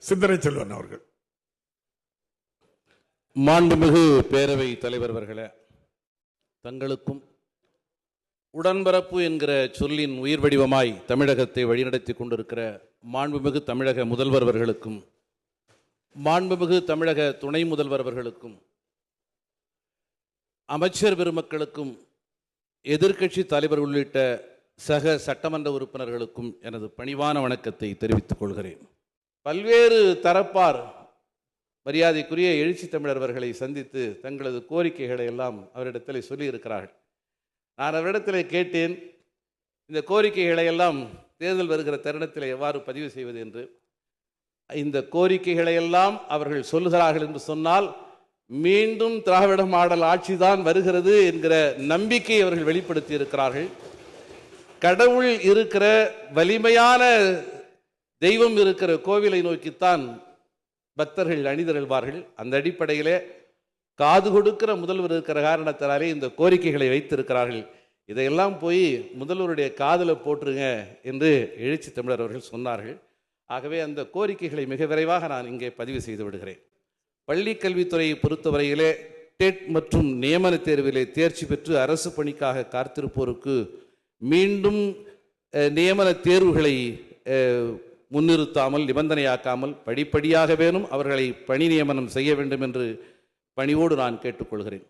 சிந்தனை செல்வன் அவர்கள். மாண்புமிகு பேரவை தலைவர் அவர்களே, தங்களுக்கும் உடன்பிறப்பு என்கிற சொல்லின் உயிர் வடிவமாய் தமிழகத்தை வழிநடத்தி கொண்டிருக்கிற மாண்புமிகு தமிழக முதல்வர் அவர்களுக்கும், மாண்புமிகு தமிழக துணை முதல்வர் அவர்களுக்கும், அமைச்சர் பெருமக்களுக்கும், எதிர்க்கட்சி தலைவர் உள்ளிட்ட சக சட்டமன்ற உறுப்பினர்களுக்கும் எனது பணிவான வணக்கத்தை தெரிவித்துக் கொள்கிறேன். பல்வேறு தரப்பார் மரியாதைக்குரிய எழுச்சி தமிழர் அவர்களை சந்தித்து தங்களது கோரிக்கைகளை எல்லாம் அவரிடத்தில் சொல்லியிருக்கிறார்கள். நான் அவரிடத்தில் கேட்டேன், இந்த கோரிக்கைகளை எல்லாம் தேர்தல் வருகிற தருணத்தில் எவ்வாறு பதிவு செய்வது என்று. இந்த கோரிக்கைகளை எல்லாம் அவர்கள் சொல்லுகிறார்கள் என்று சொன்னால் மீண்டும் திராவிட மாடல் ஆட்சிதான் வருகிறது என்கிற நம்பிக்கை அவர்கள் வெளிப்படுத்தி இருக்கிறார்கள். கடவுள் இருக்கிற, வலிமையான தெய்வம் இருக்கிற கோவிலை நோக்கித்தான் பக்தர்கள் அணிதிரள்வார்கள். அந்த அடிப்படையிலே காது கொடுக்கிற முதல்வர் இருக்கிற காரணத்தினாலே இந்த கோரிக்கைகளை வைத்திருக்கிறார்கள். இதையெல்லாம் போய் முதல்வருடைய காதில் போட்டுருங்க என்று எழுச்சி தமிழர் அவர்கள் சொன்னார்கள். ஆகவே அந்த கோரிக்கைகளை மிக விரைவாக நான் இங்கே பதிவு செய்து விடுகிறேன். பள்ளி கல்வித்துறையை பொறுத்தவரையிலே டெட் மற்றும் நியமன தேர்விலே தேர்ச்சி பெற்று அரசு பணிக்காக காத்திருப்போருக்கு மீண்டும் நியமன தேர்வுகளை முன்னிறுத்தாமல், நிபந்தனையாக்காமல் படிப்படியாக வேணும் அவர்களை பணி நியமனம் செய்ய வேண்டும் என்று பணிவோடு நான் கேட்டுக்கொள்கிறேன்.